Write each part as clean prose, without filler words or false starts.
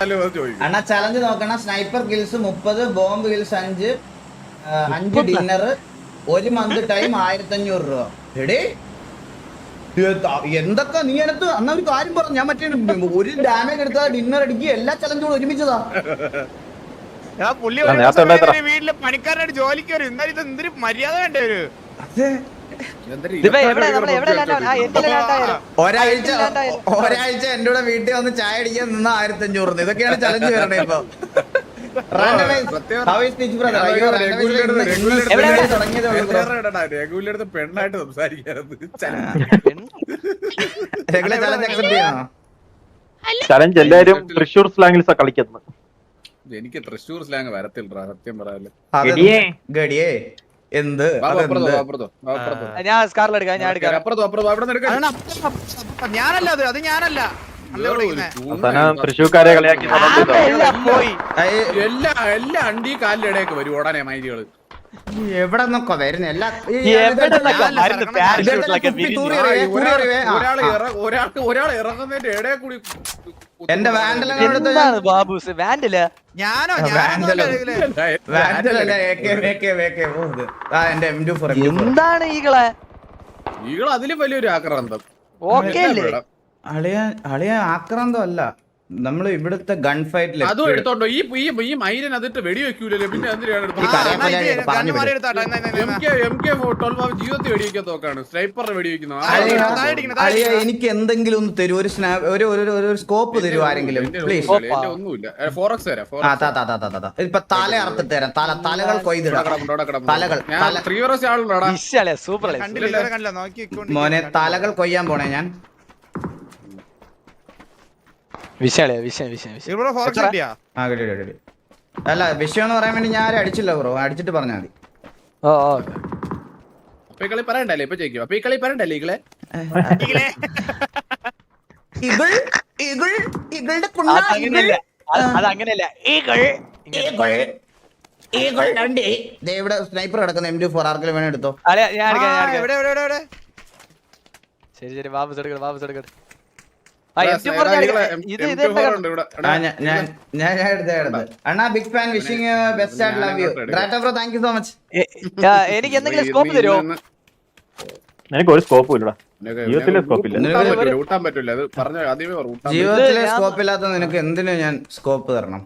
അണ്ണാ challenge നോക്കണം. Sniper kills 30, bomb kills 5, 5 dinner, 1 month time 1500 രൂപ. എടേ എന്തൊക്കെ നീ എടുത്ത് അന്ന ഒരു കാര്യം പറഞ്ഞു. ഞാൻ മറ്റേ ഒരു ഡാമേജ് എടുത്താ ഡിന്നർ അടിക്കുക എല്ലാ ചലഞ്ചും ഒരുമിച്ചതാ. വീട്ടില് പണിക്കാരനായിട്ട് ജോലിക്ക് വരും. എന്തായാലും ഇത് എന്തൊരു മര്യാദ വേണ്ടേ ഒരു ഒരാഴ്ച എന്റെ കൂടെ വീട്ടിൽ വന്ന് ചായ അടിക്കാൻ നിന്ന 1500. ഇതൊക്കെയാണ് ചലഞ്ച് വരണേ ഇപ്പൊ. പെണ്ണായിട്ട് സംസാരിക്കാറുണ്ട്. ചലഞ്ച് എല്ലാരും തൃശ്ശൂർ സ്ലാങ്ങിൽസാ കളിക്കുന്നത്. എനിക്ക് തൃശ്ശൂർ സ്ലാങ് വരത്തില്ല സത്യം പറയാല്. ഗഡിയേ എന്ത് ഞാൻ സ്കാറിൽ എടുക്കാം. ഞാനല്ല അത് ഞാനല്ല. തൃശ്ശൂർക്കാരെ കളിയാക്കി എല്ലാ അണ്ടി കാലിലിടയൊക്കെ വരും ഉടനെ മൈരികള്. എവിടെ നിന്നൊക്കെ വരുന്ന എല്ലാ ഒരാൾ ഇറങ്ങുന്നതിന്റെ ഇടയിൽ കൂടി എന്റെ ബാബൂസ് വാൻഡില് ഞാനോ എന്താണ് ഈകളെ അതിലും വലിയൊരു ആക്രാന്തം. ഓക്കെ അല്ലേ അളിയ ആക്രാന്തം അല്ല. നമ്മള് ഇവിടുത്തെ ഗൺ ഫൈറ്റിൽ അതും എടുത്തോണ്ടോ ഈ മൈരൻ അതിട്ട് വെടി വെക്കൂലല്ലോ. പിന്നെ ജീവിതത്തിൽ വെടിവെക്കാൻ നോക്കാണ്. സ്നൈപ്പറിനെ വെടിവെക്കുന്നു. എനിക്ക് എന്തെങ്കിലും ഒന്ന് തരൂ. ഒരു സ്കോപ്പ് തരൂ ആരെങ്കിലും പ്ലീസ്. ഒന്നുമില്ല. ഫോറക്സ് തരാം. ഇപ്പൊ തല അറുത്ത് തരാം. തലകൾ കൊയ്തിടാം. സൂപ്പർ മോനെ തലകൾ കൊയ്യാൻ പോണേ ഞാൻ. അല്ല വിഷയം എന്ന് പറയാൻ വേണ്ടി ഞാൻ ആരും അടിച്ചില്ല ബ്രോ. അടിച്ചിട്ട് പറഞ്ഞാൽ മതി. കളി പറയണ്ടല്ലേ ഇപ്പൊ ചോദിക്കും. അപ്പൊ ഈ കളി പറയണ്ടല്ലേ ഈകളെ അതങ്ങനെയല്ല. ഇവിടെ സ്നൈപ്പർ കിടക്കുന്ന M24 ആർക്കെങ്കിലും വേണം എടുത്തോ. ശരി ശരി ബാബു എടുക്കട്ടെ. അണ്ണാ big fan wishing best and love you. ഡ്രാറ്റ bro thank you so much. എനിക്ക് എന്തെങ്കിലും സ്കോപ്പ് തരുമോ? എനിക്ക് ഒരു സ്കോപ്പും ഇല്ലടാ. ജീവിതത്തിലെ സ്കോപ്പില്ല. ജീവിതത്തിലെ സ്കോപ്പ് ഇല്ലാത്ത നിനക്ക് എന്തിനു ഞാൻ സ്കോപ്പ് തരണം?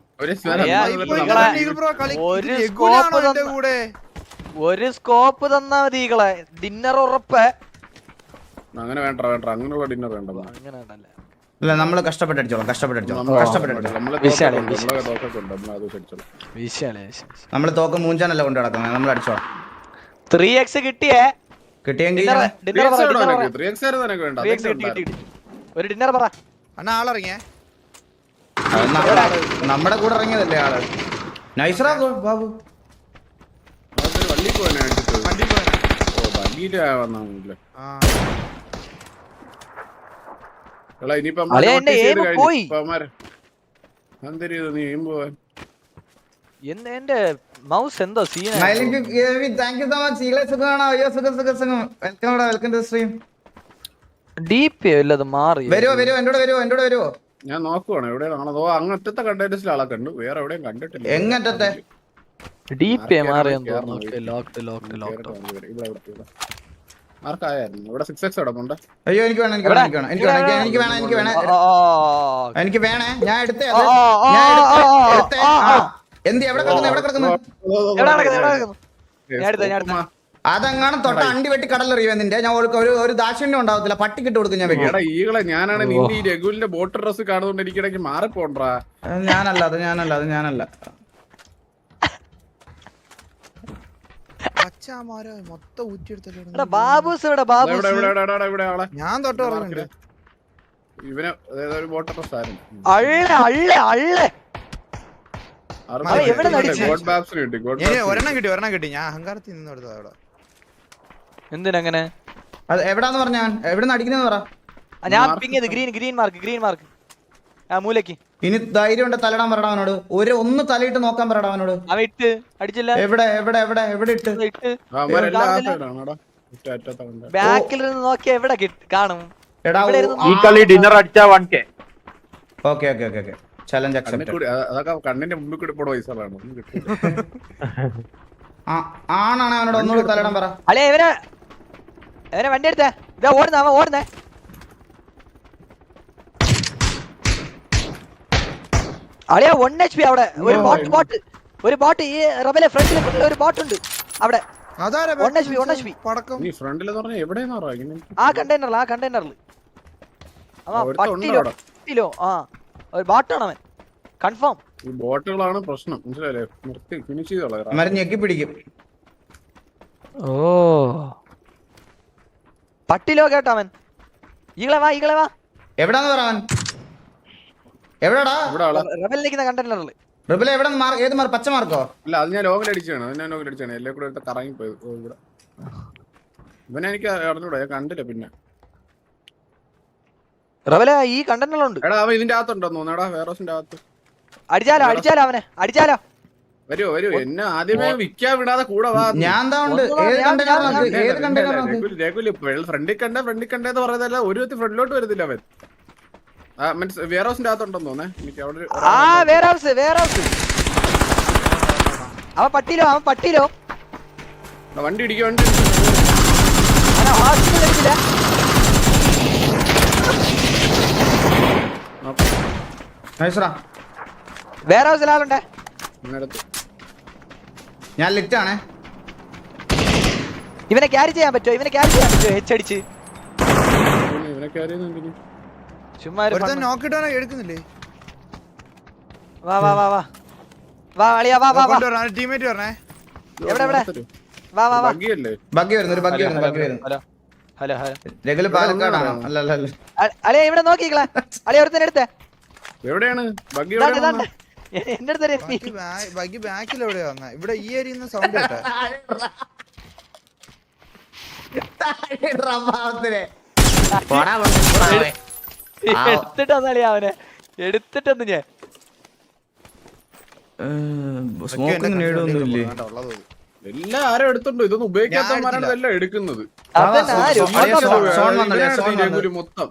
ഒരു സ്കോപ്പ് തന്നാ മതി ഈകളെ. ഡിന്നർ ഉറപ്പ്. അങ്ങനെ വേണ്ട അങ്ങനെയുള്ള ഡിന്നർ വേണ്ട. ഇല്ല നമ്മള് കഷ്ടപ്പെട്ടടിച്ചോളാം. നമ്മള് തോക്ക് മൂഞ്ചാനല്ല കൊണ്ട് നടക്കുന്നത്. നമ്മൾ അടിച്ചോളാം. 3x കിട്ടിയെങ്കിൽ ഒരു ഡിന്നർ പറ. ആളിറങ്ങിയേ നമ്മുടെ കൂടെ ഇറങ്ങിയതല്ലേ ആള്. നൈസറാ ബാബു. എന്റെ മൗസ് എന്തോ മാറി. വരുവോ ഞാൻ നോക്കുവാണ് എവിടെയാണോ അങ്ങനത്തെ കണ്ടന്റസിൽ ആളെ കണ്ടു. വേറെ എവിടെയും കണ്ടിട്ടില്ല. എങ്ങനത്തെ അയ്യോ എനിക്ക് വേണേ. ഞാൻ എടുത്തേ. എന്ത് എവിടെ കിടക്കുന്നു? അതെങ്ങാനും തൊട്ട അണ്ടി വെട്ടി കടലെറിയോ നിന്റെ. ഞാൻ ഒരു ദാക്ഷിണ്യം ഉണ്ടാവത്തില്ല. പട്ടിക്കിട്ട് കൊടുക്കും ഞാൻ. ഈകളെ ഞാനാണ് നിന്റെ ഈ രഘുവിന്റെ ബോട്ട് ഡ്രസ് കാണുന്നോണ്ട് എനിക്കിടയ്ക്ക് മാറിപ്പോണ്ടാ. ഞാനല്ല ഞാൻ തൊട്ട് പറഞ്ഞിട്ടുണ്ട് ഇവനെ ബോട്ട് ഡ്രസ് ആയിരുന്നു. ഒരെണ്ണം കിട്ടി. ഞാൻ അഹങ്കാരത്തിൽ നിന്ന് എടുത്തത് അവിടെ. എന്തിനങ്ങനെ? അത് എവിടാന്ന് പറഞ്ഞ എവിടെ അടിക്കുന്ന പറ. ഞാൻ ഗ്രീൻ മാർക്ക് മൂലക്ക്. ഇനി ധൈര്യം ഉണ്ട് തലടാൻ പറയടാ അവനോട്. ഒന്ന് തലയിട്ട് നോക്കാൻ പറയടാ അവനോട്. അടിച്ചില്ല. എവിടെ ഇട്ട് ബാക്കിൽ നിന്ന് നോക്കിയാ എവിടെ കാണും. ഈ കളി ഡിന്നർ അടിച്ചാ 1K. ഓക്കെ ചലഞ്ച് കണ്ണിൽ അക്സെപ്റ്റഡ്. കൂടി അതൊക്കെ കണ്ണിന്റെ മുമ്പിൽ കൂടി പോണ പൈസകളാണ്. ഒന്നും കിട്ടില്ല. ആണാണ് അവനോട് ഒന്നുകൂടി തലയിടാൻ പറ. അളിയ ഇവനെ വണ്ടി എടുത്തേ. ഇതാ ഓടുന്ന അവൻ ഓടുന്നേ. അളിയ 1 HP അവിടെ ഒരു ബോട്ട് ഈ റബലെ ഫ്രണ്ടിൽ ഒരു ബോട്ട് ഉണ്ട് അവിടെ. 1 HP നീ ഫ്രണ്ടിലെന്ന് പറഞ്ഞാൽ എവിടെയെന്ന് പറയാ? ആ കണ്ടെയ്നറിൽ പട്ടിലോ ഒരു ബോട്ടാണ് അവൻ കൺഫേം. ഈ ബോട്ടുകളാണ് പ്രശ്നം, മനസ്സിലായില്ലേ? നിർത്തി ഫിനിഷ് ചെയ്തോളാം. അവന്മാര് ഞെക്കി പിടിക്കും. ഓ പട്ടിലോ കേട്ടോ അവൻ. ഈകളെ വാ എവിടാന്ന് പറ അവൻ. എവിടാടാ? റബൽ നിൽക്കുന്ന കണ്ടെയ്നറിൽ. റിബില എവിടെ? ഏത് മാർക്ക്? പച്ച മാർക്കോ? അല്ല, അത് ഞാൻ ലോഗിൽ അടിച്ചാണ്. അത് ഞാൻ ലോഗിൽ അടിച്ചാണ്. എല്ലാം കൂടെ എടുത്ത് കറങ്ങിപ്പോയത്. ഇവിടെ ഇവനെ എനിക്ക് അറിഞ്ഞൂടാ, ഞാൻ കണ്ടില്ല. പിന്നെ റബല ഈ കണ്ടെയ്നറിലുണ്ട്. എടാ അവൻ ഇതിന്റെ അകത്തുണ്ടോന്ന് തോന്നുന്നു. വേറോസിന്റെ അകത്ത് അടിച്ചാലോ അവനെ അടിച്ചാലോ? വരൂ എന്നെ ആദ്യമേ വിൽക്കാൻ വിടാതെ കൂടെ വാ. ഞാൻ എന്താ ഉണ്ട്? ഏത് കണ്ടെയ്നർ? ഫ്രണ്ടിൽ കണ്ടെന്ന് പറയുന്നതല്ല. ഒരു ഫ്രണ്ടിലോട്ട് വരുന്നില്ല അവൻ. മീൻസ് വെയർഹൗസിന്റെ അകത്തുണ്ടെന്ന് തോന്നേ. എനിക്ക് അവിടെ വെയർഹൗസ് അവൻ പട്ടിയിലോ വണ്ടി ഇടിക്കുക. വെയർഹൗസിൽ ആളുണ്ടേ. ഞാൻ ലിറ്റ് ആണേ. ഇവനെ ക്യാരി ചെയ്യാൻ പറ്റുമോ? ഹെച്ചടിച്ച് ഇവനെ കയറിയെന്ന് ചുമ്മാ എടുക്കുന്നില്ലേ? വാ അളിയാ വാ ടീമേറ്റ് പറഞ്ഞേ. എവിടെ വാ ബഗ്ഗി വരുന്നു. ഹലോ രഘുല് പാലക്കാടാണോ? അല്ല അളിയ ഇവിടെ നോക്കിക്കളെ. അളിയ ഒരുത്തന്നെ എടുത്തേ. എവിടെയാണ് ബഗ്ഗി? എന്റെ അടുത്ത് ബഗ്ഗി ബാക്കിൽ എവിടെയാ വന്നേ? ഇവിടെ ഈ ഏരിയ സൗണ്ട് കേട്ടാ. എടുത്തിട്ടൊന്നും അളിയ അവനെ എടുത്തിട്ടൊന്നും ഞാൻ എല്ലാരും എടുത്തുണ്ടോ? ഇതൊന്നും ഉപയോഗിക്കാത്തവന്മാരാണ് ഇതെല്ലാം എടുക്കുന്നത്. മൊത്തം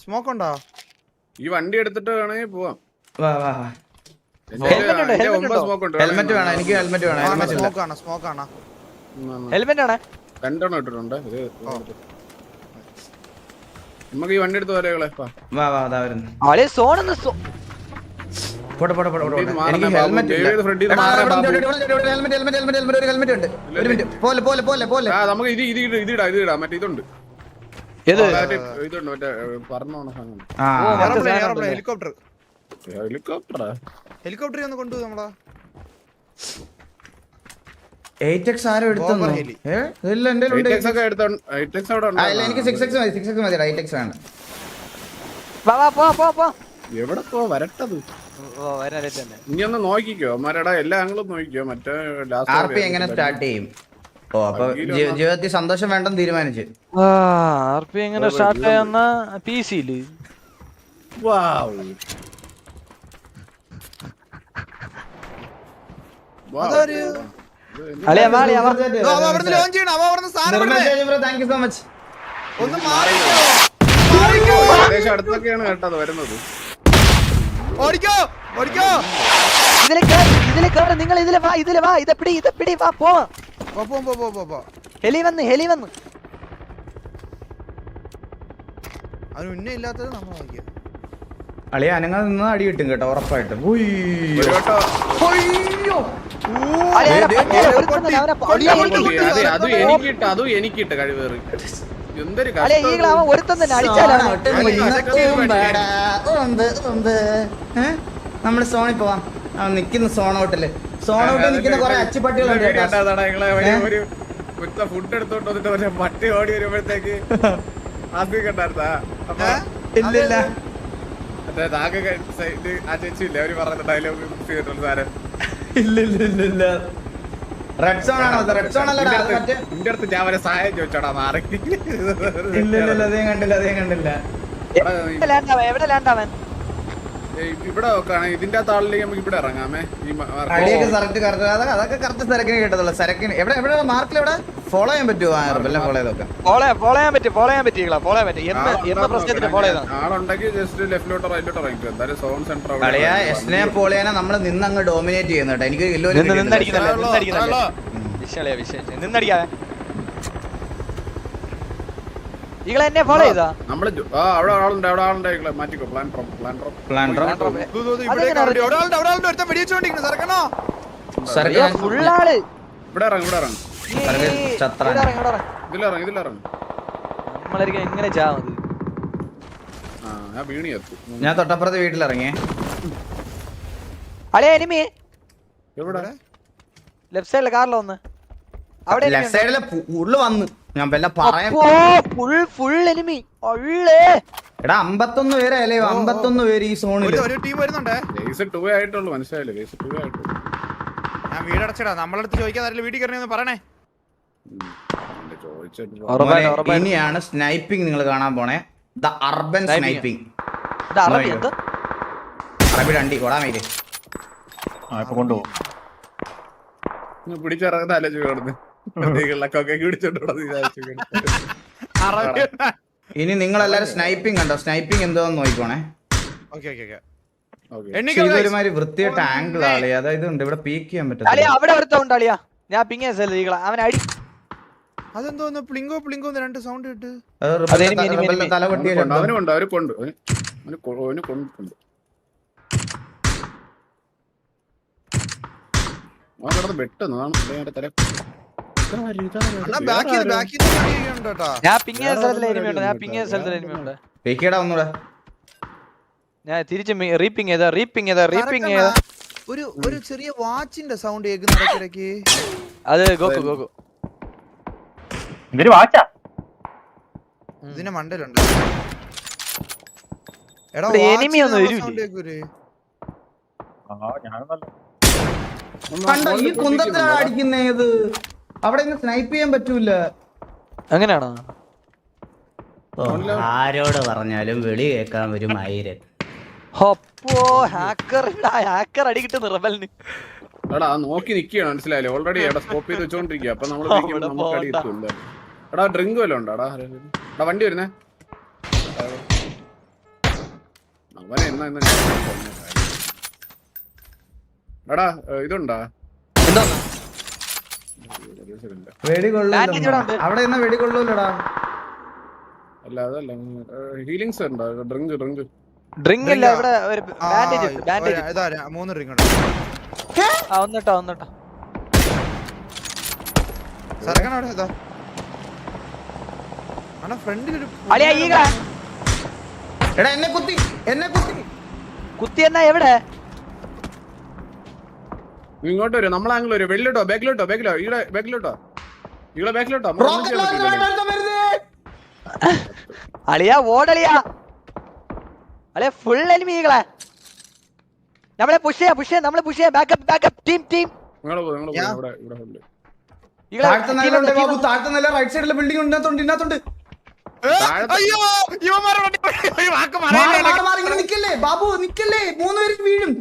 സ്മോക്ക് ഉണ്ടോ? ഈ വണ്ടി എടുത്തിട്ട് വേണമെങ്കിൽ പോവാം. ഹെൽമെറ്റ് വേണം. എനിക്ക് ഹെൽമെറ്റ് വേണം. സ്മോക്കാണ്. ഹെൽമെറ്റ് ആണ്. 2 എണ്ണം ഇട്ടിട്ടുണ്ട്. നമുക്ക് ഈ വണ്ടി എടുത്ത് വരകളെ. അളിയ സോണൊന്ന് എനിക്ക് ഹെൽമെറ്റ് നമുക്ക് ഇതിടാ. മറ്റേ ഇതുണ്ട്. ഇതുണ്ട് മറ്റേ പറഞ്ഞോണ സാധനം. ഹെലികോപ്റ്റർ ഒന്ന് കൊണ്ടുപോകും നമ്മളാ. 8x ആരും എടുത്തു? ഇല്ല, എന്റെ എനിക്ക് 6x മതി. 8x ആണ്. എവിടെ പോ വരട്ടത്? ഇനി ഒന്ന് നോക്കിക്കോ അമ്മാരടാ. എല്ലാ ആംഗിളും നോക്കിക്കോ. മറ്റേ RP എങ്ങനെ സ്റ്റാർട്ട് ചെയ്യും? ഓ, അപ്പൊ ജീവിതത്തിൽ സന്തോഷം വേണ്ടെന്ന് തീരുമാനിച്ചു. RP എങ്ങനെ സ്റ്റാർട്ട് ചെയ്യാന്ന PC-ല്. അടുത്തൊക്കെയാണ് കേട്ടത് വരുന്നത്. നിങ്ങൾ ഇതിലെ വാ ഇതെപ്പിടി വാ പോവാ. ഹെലി വന്ന് അവന് ഉന്നേ ഇല്ലാത്തത് നമ്മൾ നോക്കിയ അളിയ അനങ്ങാതെ നിന്ന് അടി കിട്ടും കേട്ടോ, ഉറപ്പായിട്ടും. അതും എനിക്കിട്ട് കഴിവേറി. നമ്മള് സോണിൽ പോവാം. നിക്കുന്ന സോണോട്ടില് നിക്കുന്ന കൊറേ അച്ചുപട്ടികളുണ്ട്. ഫുഡ് എടുത്തോണ്ട് വന്നിട്ട് പട്ടി ഓടി വരുമ്പോഴത്തേക്ക് അത് കണ്ടായിരുന്നാ? ഇല്ലില്ല. ആ ചേച്ചി ഇല്ലേ അവര് പറഞ്ഞ ഡയലോഗ് സാരം? ഇല്ല. റെഡ് സോൺ ആണോ? റെഡ് സോൺ അല്ലടാ. നിന്റെ അടുത്ത് ഞാൻ അവരെ സഹായം ചോദിച്ചോടാ മാറി. ഇല്ല, അതേ കണ്ടില്ല. എവിടെ ലാൻഡ് അവൻ? ഇവിടെ നോക്കാണ് ഇതിന്റെ താളിലേക്ക് നമുക്ക് ഇവിടെ ഇറങ്ങാമേ ഈ അടിയൊക്കെ കറക്റ്റ് അതൊക്കെ കറക്റ്റ് സരക്കിന് കേട്ടതുള്ള സരക്കിന് എവിടെ മാർക്കിൽ എവിടെ ഫോളോ ചെയ്യാൻ പറ്റുമോ എല്ലാം ഫോളോ ചെയ്തൊക്കെ ഫോളോ ചെയ്യാൻ പറ്റും പ്രശ്നത്തിന് ഫോളോ ചെയ്താ ആളുണ്ടെങ്കിൽ ജസ്റ്റ് ലെഫ്റ്റിലോട്ടോ റൈറ്റിലോട്ടോ ഇറങ്ങിക്കും എന്തായാലും സോൺ സെന്റർ കളിയാ എസ്നെ പോളിയാനെ നമ്മള് നിന്നങ്ങ് ഡോമിനേറ്റ് ചെയ്യുന്ന കേട്ടോ എനിക്ക് നിന്നടിക്കാതെ ഈകളെ എന്നെ ഫോളോ ചെയ്താ നമ്മള് അവിടെ ആളുണ്ട് മാറ്റിക്കോ പ്ലാൻ ഫുള്ളാള് ഇവിടെ ഇറങ്ങും ഇതിലിറങ്ങും നമ്മളായിരിക്കും എങ്ങനെ ചാവുന്നത് ഞാൻ വീണി എത്തു ഞാൻ തൊട്ടപ്പുറത്ത് വീട്ടിലിറങ്ങിയേ അളിയ എനിമി എവിടെ ലെഫ്റ്റ് സൈഡിലെ കാറിൽ വന്ന് അവിടെ ലെഫ്റ്റ് സൈഡിലെ ഉള്ളു വന്ന് ഞാൻ വല്ല പറയാൻ ഫുൾ എനിമി ഒള്ളേ എടാ 51 പേരെ അല്ലേ 51 പേര് ഈ സോണിൽ ഒരു ടീം വരുന്നുണ്ടേ. ബേസ് 2 ആയിട്ടുള്ളൂ മനസ്സിലായില്ലേ ബേസ് 2 ആയിട്ടുള്ളൂ ഞാൻ വീടടച്ചടാ നമ്മളടുത്ത് ചോദിക്കാതെ വീട്ടിൽ കയറി പറയണേ. ചോദിച്ചിട്ട് ഇനിയാണ് സ്നൈപ്പിംഗ് നിങ്ങൾ കാണാൻ പോണേ ദ അർബൻ സ്നൈപ്പിംഗ് അറബി രണ്ടി ഓടാൻ വേണ്ടി ഇപ്പൊ കൊണ്ടുപോകും പിടിച്ചിറങ്ങുന്ന ആലോചിച്ച് കിടന്ന് ഇനി നിങ്ങൾ എല്ലാരും സ്നൈപ്പിംഗ് കണ്ടോ സ്നൈപ്പിംഗ് എന്തോന്ന് നോക്കിക്കോണേ ഒരുമാതിരി വൃത്തിയായിട്ട് ആംഗിൾ ആളി അതായത് ഉണ്ട് ഇവിടെ പീക്ക് ചെയ്യാൻ പറ്റില്ല അവിടെ ഒരുത്തണ്ട് അളിയാ ഞാൻ പിങ്ങ അവൻ അടി അതെന്തോന്ന് പ്ലിങ്കോ പ്ലിങ്കോ രണ്ട് സൗണ്ട് ഇട്ട് തല പൊട്ടിയുണ്ട് അവനുണ്ട് അവര് കൊണ്ട് അവന് കൊണ്ടിട്ടുണ്ട് അവൻ കിടന്ന് വെട്ടുന്നതാണ് തല ഞാൻ പിങ്ങ സ്ഥലത്തിലുണ്ട് പീക്കിയടാ ഒന്നൂടെ ഞാൻ തിരിച്ച് റീപ്പിംഗ് ചെയ്താ ഒരു ചെറിയ വാച്ചിന്റെ സൗണ്ട് കേൾക്കുന്നിടയ്ക്ക് അത് ഗോകു ഇതൊരു വാച്ചാ ഇതിന്റെ മണ്ടയിലുണ്ട്. എടാ എനിമി ഒന്നും കണ്ടോ ഈ കുന്തത്തിലാണ് അടിക്കുന്നേത് അവിടെ സ്നൈപ്പ് ചെയ്യാൻ പറ്റൂല അങ്ങനെയാണോ ആരോട് പറഞ്ഞാലും വെളി കേൾക്കാൻ വരും ആയിരം അപ്പോ ഹാക്കർ അടി കിട്ടുന്നു റബലിന് എടാ നോക്കി നിക്കുകയാണ് മനസ്സിലായില്ലേ ഓൾറെഡി എടാ സ്കോപ്പ് ചെയ്ത് വെച്ചോണ്ടിരിക്കുക അപ്പൊ നമ്മൾ നമുക്ക് അടി കിട്ടുമല്ലോ. എടാ ഡ്രിങ്ക് വല്ലതും ഉണ്ടോ എടാ വണ്ടി വരുന്നേ അവനെ എടാ ഇതുണ്ടാ വെടികൊള്ളൂല അവിടെ നിന്ന് വെടികൊള്ളൂലടാ അല്ല അതല്ല ഹീലിങ്സ് ഉണ്ടോ ഡ്രിങ്ക് ഡ്രിങ്ക് ഇല്ല ഇവിടെ ഒരു ബാൻഡേജ് 3 റിംഗ് ഉണ്ട്. ഒന്നിട്ടോ സരക്കണ അവിടെ ഇതാ അണ്ണാ ഫ്രണ്ടിൽ ഒരു അളിയാ ഈഗ എടാ എന്നെ കുത്തി കുത്തി എന്നാ എവിടെ ഇങ്ങോട്ട് വരും നമ്മളെ ആംഗിൾ വരും വെള്ളിലോട്ടോ ബാക്കിലോട്ടോ ഇവിടെ ബാക്കിലോട്ടോ അളിയാ ഓടളിയാ അളിയാ ഫുൾ എനിമികളെ നമ്മളെ പുഷ് ചെയ്യാം ബാക്കപ്പ് ടീം റൈറ്റ് സൈഡിലെ ബിൽഡിംഗ് ഇതിനകത്തുണ്ട് നിക്കല്ലേ ബാബു നിക്കല്ലേ 3 പേര് വീഴും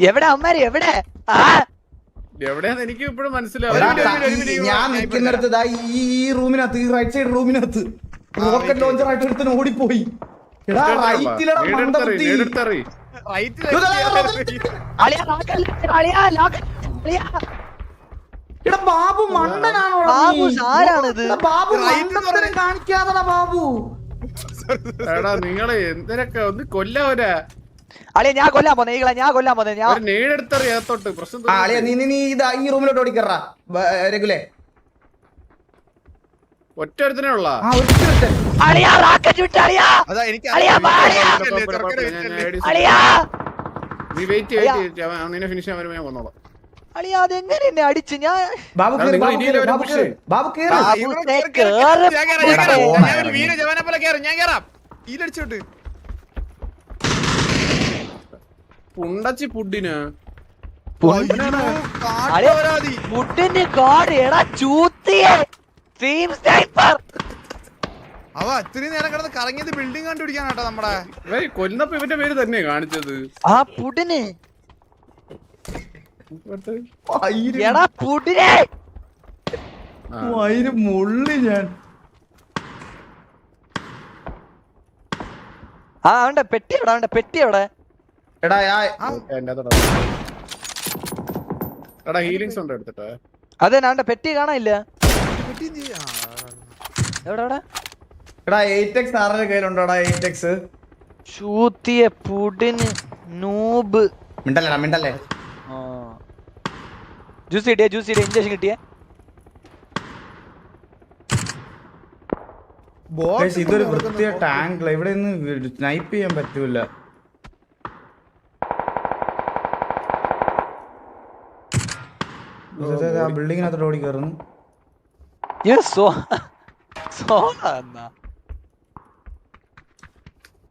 എവിടെ അമ്മാര് എവിടെ എവിടെയാന്ന് എനിക്ക് ഇപ്പോഴും മനസ്സിലാവും. ഞാൻ നിൽക്കുന്നിടത്ത് ഈ റൂമിനകത്ത് ഈ റൈറ്റ് സൈഡ് റൂമിനകത്ത് റോക്കറ്റ് ലോഞ്ചർ ആയിട്ട് എടുത്ത് ഓടിപ്പോയി എടാ റൈറ്റിലടാ മണ്ടകുത്തി എടാ ബാബു മണ്ടനാണോ ബാബു ആരാണിത് ബാബു മണ്ടത്തരം കാണിക്കാതെടാ ബാബു എടാ നിങ്ങളെ എന്തിനൊക്കെ ഒന്ന് കൊല്ലാവരാ അളിയ ഞാൻ കൊല്ലാൻ പോന്നെ ഞാൻ നേടെടുത്തറിയാത്തോട്ട് പ്രശ്നം അളിയ നീ ഇതാ ഈ റൂമിലോട്ട് ഓടിക്കറാ രഘുലേ ഒറ്റ ഒരുത്തനേ ഉള്ള അളിയാ റാക്കറ്റ് വിട്ട് അളിയാ അതാ എനിക്ക് അളിയാ നീ വെയിറ്റ് നിന്നെ ഫിനിഷ് ചെയ്യാൻ വരുമ്പോ ഞാൻ വന്നോളാം. അളിയാ അതെങ്ങനെ എന്നെ അടിച്ചു ഞാൻ ബാബു വീരജവാനെ പോലെ കേറും ഞാൻ കേറാം ഈലടിച്ചോട്ട് പുണ്ടച്ചി പുഡിന് ഫുഡിന്റെ കാർഡ് എടാ ചൂത്തിയെ ടീം സ്നൈപ്പർ അവ ഇത്രയും നേരം കിടന്ന് കറങ്ങിയത് ബിൽഡിംഗ് കണ്ടുപിടിക്കാനാട്ടോ നമ്മടെ. കൊല്ലപ്പോ ഇവന്റെ പേര് തന്നെയാ കാണിച്ചത്. ആ പുടിന് എടാ പുടിനെ അതിന് മുള്ളി ഞാൻ. ആ അവന്റെ പെട്ടി എവിടെ, അവന്റെ പെട്ടി എവിടെ? എടാ എടാ ഹീലിങ്സ് ഉണ്ട് എടുത്തിട്ട്. അതെ അവന്റെ പെട്ടി കാണാനില്ല. പെട്ടി എന്ത് ചെയ്യും? എവിടെ എവിടെ? എടാ 8x ആരുടെ കയ്യിലുണ്ടോടാ? 8x ചൂത്തിയ പുടിന് നൂബ്. മിണ്ടല്ലേടാ മിണ്ടല്ലേ. ജ്യൂസ് കിട്ടിയ, ജ്യൂസ് കിട്ടിയ, ഇഞ്ചക്ഷൻ കിട്ടിയ. Guys, ഇതൊരു വൃത്തിയ ടാങ്ക്. ഇവിടെ നിന്ന് സ്നൈപ്പ് ചെയ്യാൻ പറ്റൂല. ആ ബിൽഡിങ്ങിനകത്തോട്ട് ഓടി കയറുന്നു.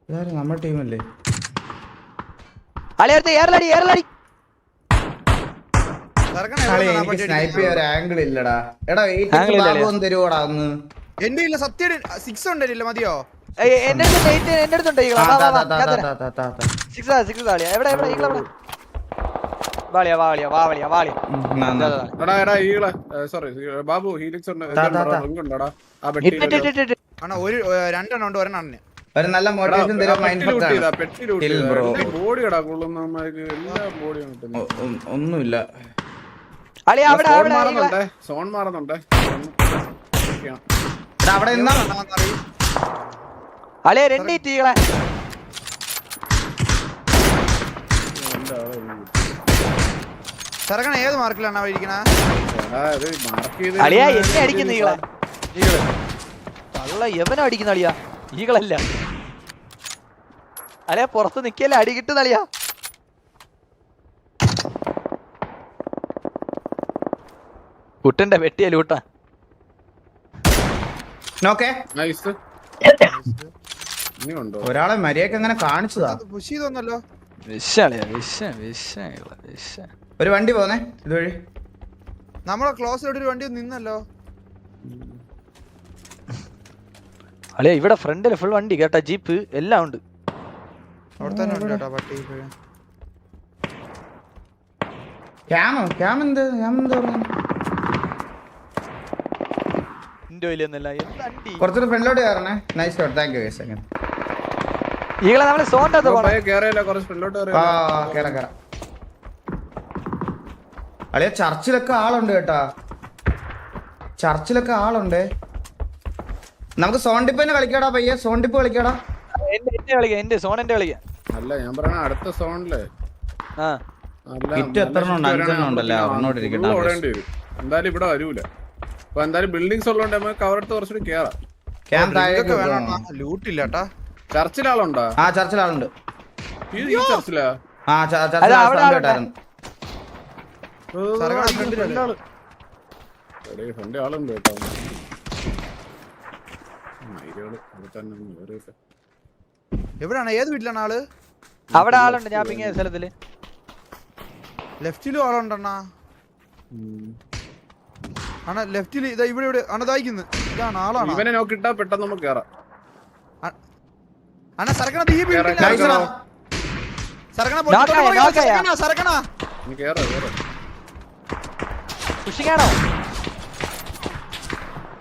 ഇതാരും നമ്മുടെ ടീമല്ലേ? എനിക്ക് സ്നൈപ്പ് ചെയ്യാൻ ഒരു ആംഗിൾ ഇല്ലടാ. എടാ 8x ബാബു ഒന്ന് തരുവോടാ ഒന്ന്? എന്റെ ഇല്ല സത്യം 6 ഉണ്ടല്ലോ മതിയോ? എന്റെ അടുത്തുണ്ട് ഈകള. എവിടെ എവിടെ ഈകള? വാളിയാ വാളിയാ വാളിയാ വാളിയാ. എടാ എടാ ഈകളെ സോറി ബാബു ഹീലിങ്സ് ഉണ്ട്. ഉണ്ടോടാ ആ പെട്ടി? ആണോ ഒരു രണ്ടെണ്ണം ഉണ്ട്, ഒരെണ്ണം. ഒരു നല്ല മോട്ടിവേഷൻ തരാൻ മൈൻഡ് ഫക്ക് ആണ്. പെട്ടി ലൂട്ട് ബോഡി ഇടാ കൊള്ളുന്നമാർക്ക് എല്ലാ ബോഡിയും കിട്ടുന്നു. ഒന്നുമില്ല. സോൺ മാറുന്നുണ്ട്. അവിടെ നിന്നാ അളിയ 2 ഈകളെ. ചെറുക്കണ ഏത് മാർക്കിലാണ് ഇരിക്കണ? അളിയാ എന്നെ അടിക്കുന്ന ഈകളെ. കള്ള എവനും അടിക്കുന്ന അളിയാ, ഈകളല്ല. അളിയാ പുറത്ത് നിക്കല്ലേ, അടി കിട്ടുന്ന അളിയാ. കുട്ടന്റെ വെട്ടിയ ലൂട്ടാ. ഒരാളെ മര്യാദക്ക് അങ്ങനെ കാണിച്ചതാ. പുഷ് ചെയ്തോന്നല്ലോ. ഒരു വണ്ടി പോന്നേ ഇതുവഴി. നമ്മളെ ക്ലോസിലോട്ട് ഒരു വണ്ടി നിന്നല്ലോ. അളിയാ ഇവിടെ ഫ്രണ്ടില് ഫുൾ വണ്ടി കേട്ടാ, ജീപ്പ് എല്ലാം ഉണ്ട്. അവിടെ തന്നെ ഉണ്ട് കേട്ടോ പട്ടി. കുറച്ചുകൂടെ ഫ്രണ്ടിലോട്ട് കയറണേ. Nice shot, thank you. ഈകളെ നമ്മള് സോണിന്റെ അളിയ ചർച്ചിലൊക്കെ ആളുണ്ട് കേട്ടാ, ചർച്ചിലൊക്കെ ആളുണ്ട്. നമുക്ക് സോൺ ഡിപ്പ് തന്നെ കളിക്കാടാ പയ്യെ, സോൺ ഡിപ്പ് കളിക്കാടാ. എന്റെ സോണിന്റെ കളിക്കാം. അല്ല ഞാൻ പറയണ അടുത്ത സോണില് എന്തായാലും ഇവിടെ വരൂല. അപ്പൊ എന്തായാലും ബിൽഡിങ്സ് ഉള്ളതുകൊണ്ട് നമുക്ക് കവറെടുത്ത് കുറച്ചുകൂടി കേറാം. ലൂട്ടില്ലാട്ടാ. ചർച്ചിലാളുണ്ടോ? ആ ചർച്ചിലാളുണ്ട്. ചർച്ചിലാ? ആ ഫ്രണ്ട് ആളുണ്ട് കേട്ടോ. എവിടാണ്, ഏത് വീട്ടിലാണ് ആള്? അവിടെ ആളുണ്ട്. ഞാൻ പിങ്ങിയ സ്ഥലത്തില് ലെഫ്റ്റിലും ആളുണ്ടെണ്ണാ. ആണോ ലെഫ്റ്റില്? ഇതാ ഇവിടെ ഇവിടെ അണതായിക്കുന്നു. ഇതാണ് ആളാണ്. ഇവനെ നോക്കിട്ടാ പെട്ടെന്ന് നമുക്ക് കേറാം. അണ്ണാ സർക്കണ ഈ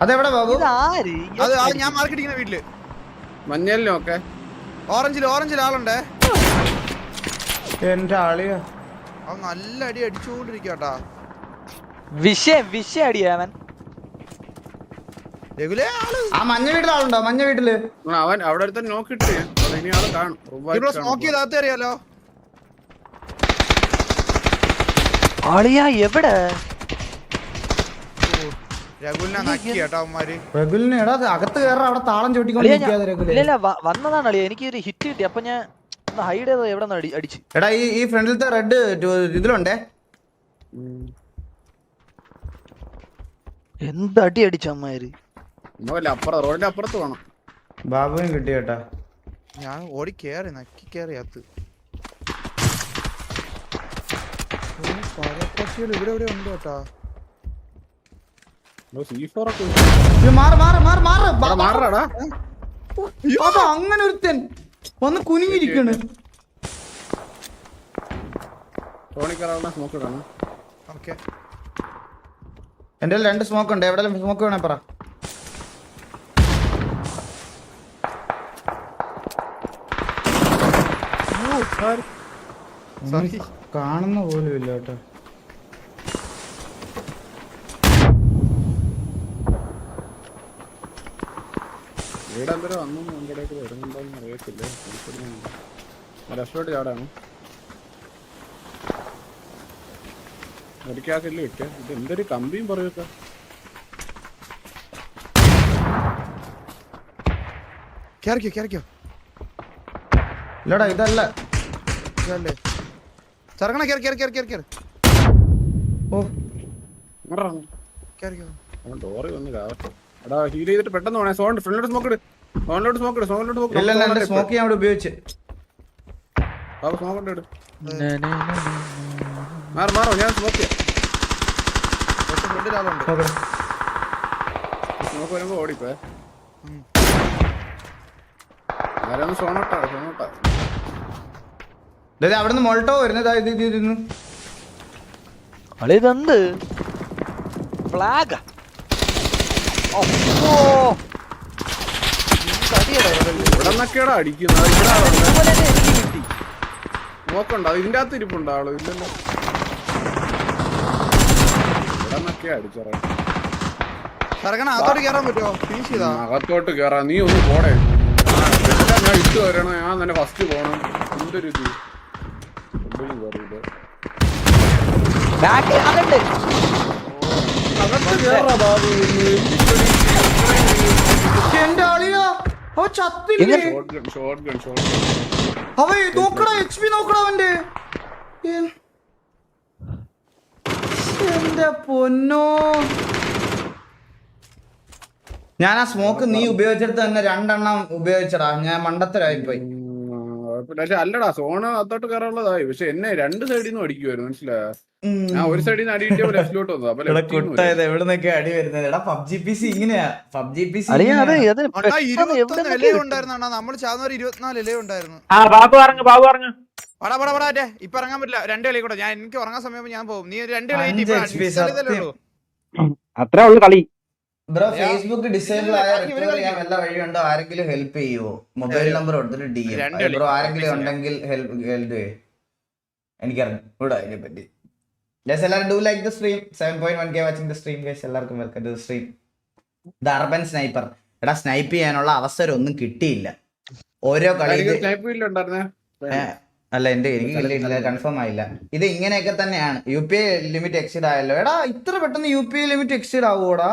അതെവിടെ ബാബു? ഞാൻ മാർക്കറ്റിക്കുന്ന വീട്ടില് മഞ്ഞളിനൊക്കെ ഓറഞ്ചിൽ ആളുണ്ടേ. എന്റെ ആളിയാ നല്ല അടി അടിച്ചുകൊണ്ടിരിക്കട്ടാ. വിഷയം അടിയാവൻ. ആ മഞ്ഞ വീട്ടിൽ ആളുണ്ടോ? മഞ്ഞ വീട്ടില് അവൻ അവിടെ അടുത്ത് നോക്കിട്ട് ഇനി ആള് കാണും. അറിയാലോ ആളിയാ എവിടെ? രഘുലിനെ എടാ അകത്ത് കയറാ, അവിടെ താളം ചോട്ടിക്കൊണ്ടിരിക്കാതെ. വന്നതാണ് അളിയ, എനിക്ക് ഒരു ഹിറ്റ് കിട്ടി. അപ്പൊ ഞാൻ ഹൈഡ് ചെയ്തോ എവിടെ അടിച്ചു. എടാ ഈ ഫ്രണ്ടിലത്തെ റെഡ് ഇതിലുണ്ടേ. എന്തടി അടിച്ചമ്മാര്. റോഡിന്റെ അപ്പുറത്ത് വേണം. ബാബുവിന് കിട്ടി കേട്ടാ. ഞാൻ ഓടി കേറി നക്കി കേറി അകത്ത്. ഇവിടെ ഇവിടെ ഉണ്ട് കേട്ടാ. C4 ഒക്കെ മാറ് മാറ് മാറ് മാറ് മാറടാ. അത് അങ്ങനെ ഒരുത്തൻ വന്ന് കുനിഞ്ഞിരിക്കണ്. ടോണിക്കാറാണ് സ്മോക്ക് ഇടാണ്. ഓക്കെ എന്റെ 2 സ്മോക്ക് ഉണ്ട്. എവിടെ സ്മോക്ക് വേണേ പറ. സോറി. കാണുന്ന പോലും ഇല്ല കേട്ടോ. ഇവിടെ എന്തോ വന്നു എന്തേക്ക് വരുന്നുണ്ടോന്ന് അറിയത്തില്ല. രക്ഷോട്ട് ചാടാണ്. ഒരിക്കലില്ല കിട്ടിയ ഇത് എന്തൊരു കമ്പിയും പറയൊക്കെ. കേറിക്കോ ഇല്ലടാ ഇതല്ല. ഇതല്ലേ ചെറുക്കണ കേറി ഓ കേറിക്കോ. ഡോറി വന്ന് കാവട്ടെ. എടാ ഹീൽ ചെയ്തിട്ട് പെട്ടെന്ന് പോണേ. ഫ്രണ്ടിലോട്ട് സ്മോക്ക് ഇട്. സോണിലോട്ട് സ്മോക്ക് ഇല്ല എന്റെ സ്മോക്ക് ഞാൻ അവിടെ ഉപയോഗിച്ച്. സ്മോക്ക് ഇട്. മാറോ ഞാൻ സ്മോക്ക് ചെയ്യാം. ഫ്രണ്ടിലാളുണ്ട്. സ്മോക്ക് വരുമ്പോ ഓടിപ്പോ. ആരൊന്ന് സോണോട്ടാ. അവിടുന്ന് മോൾട്ടോ വരുന്നത്. ഇത് ഇതെന്ത് ഫ്ലാഗ്? ഇവിടെ നിന്നൊക്കെയാടാ അടിക്കുന്നത്. നോക്കണ്ടോ ഇതിന്റെ അകത്ത് ഇരിപ്പുണ്ടോ ആള്? ഇല്ലല്ലോ. ഇവിടെ നിന്നൊക്കെയാ അടിച്ചറ. ചെറുക്കണ അകത്തോട്ട് കേറാൻ പറ്റുമോ? ഫിനിഷ് ചെയ്താ അകത്തോട്ട് കേറാ. നീ ഒന്ന് പോടേ. ഞാൻ ഇട്ട് വരണം. ഞാൻ തന്നെ ഫസ്റ്റ് പോണം. എന്തൊരു ഇത് എന്റെ ആളിയാ അവ ചത്തില്ലേ? അവ നോക്കടാ HP നോക്കടാ അവന്റെ. എന്റെ പൊന്നോ. ഞാൻ ആ സ്മോക്ക് നീ ഉപയോഗിച്ചിട്ട് തന്നെ 2 എണ്ണം ഉപയോഗിച്ചടാ. ഞാൻ മണ്ടത്തരായിപ്പോയി. പക്ഷെ അല്ലടാ സോണ് അത്തോട്ട് കയറാനുള്ളതായി. പക്ഷെ എന്നെ 2 സൈഡിൽ നിന്ന് അടിക്കുമായിരുന്നു. മനസ്സിലായോ? ഞാൻ ഒരു സൈഡിൽ നിന്ന് അടി കിട്ടിയപ്പോ ലെഫ്റ്റിലോട്ട് വന്നു. അപ്പൊ എവിടുന്നൊക്കെ അടി വരുന്നത്? എടാ PUBG PC ഇങ്ങനെയാ. PUBG PC ഉണ്ടായിരുന്നു. നമ്മള് ചാന്നൊരു 24 ഇലേ ഉണ്ടായിരുന്നു. ഇപ്പൊ ഇറങ്ങാൻ പറ്റില്ല. 2 കളി കൂടെ ഞാൻ എനിക്ക് ഉറങ്ങാൻ സമയം ഞാൻ പോകും. നീ 2 കളി അത്രേ ഉള്ളു കളി. ബ്രോ ഫേസ്ബുക്ക് ഡിസേബിൾ ആയ റിക്കവർ ചെയ്യാൻ വല്ല വഴിയുണ്ടോ? ആരെങ്കിലും ഹെൽപ്പ് ചെയ്യുമോ? മൊബൈൽ നമ്പർ കൊടുത്തിട്ട് DM ബ്രോ ആരെങ്കിലും ഉണ്ടെങ്കിൽ ഹെൽപ്പ് എനിക്കറിഞ്ഞൂടാ അതിനെ പറ്റി. ഗൈസ് എല്ലാവരും do like the stream. 7.1K watching the stream guys. എല്ലാവർക്കും welcome to the stream. The urban sniper. എടാ സ്നൈപ്പ് ചെയ്യാനുള്ള അവസരം ഒന്നും കിട്ടിയില്ല. ഓരോ കളി അല്ല എനിക്ക് കൺഫേം ആയില്ല. ഇത് ഇങ്ങനെയൊക്കെ തന്നെയാണ്. UPI ലിമിറ്റ് എക്സീഡ് ആയല്ലോ. എടാ ഇത്ര പെട്ടെന്ന് UPI ലിമിറ്റ് എക്സീഡ് ആവൂടാ?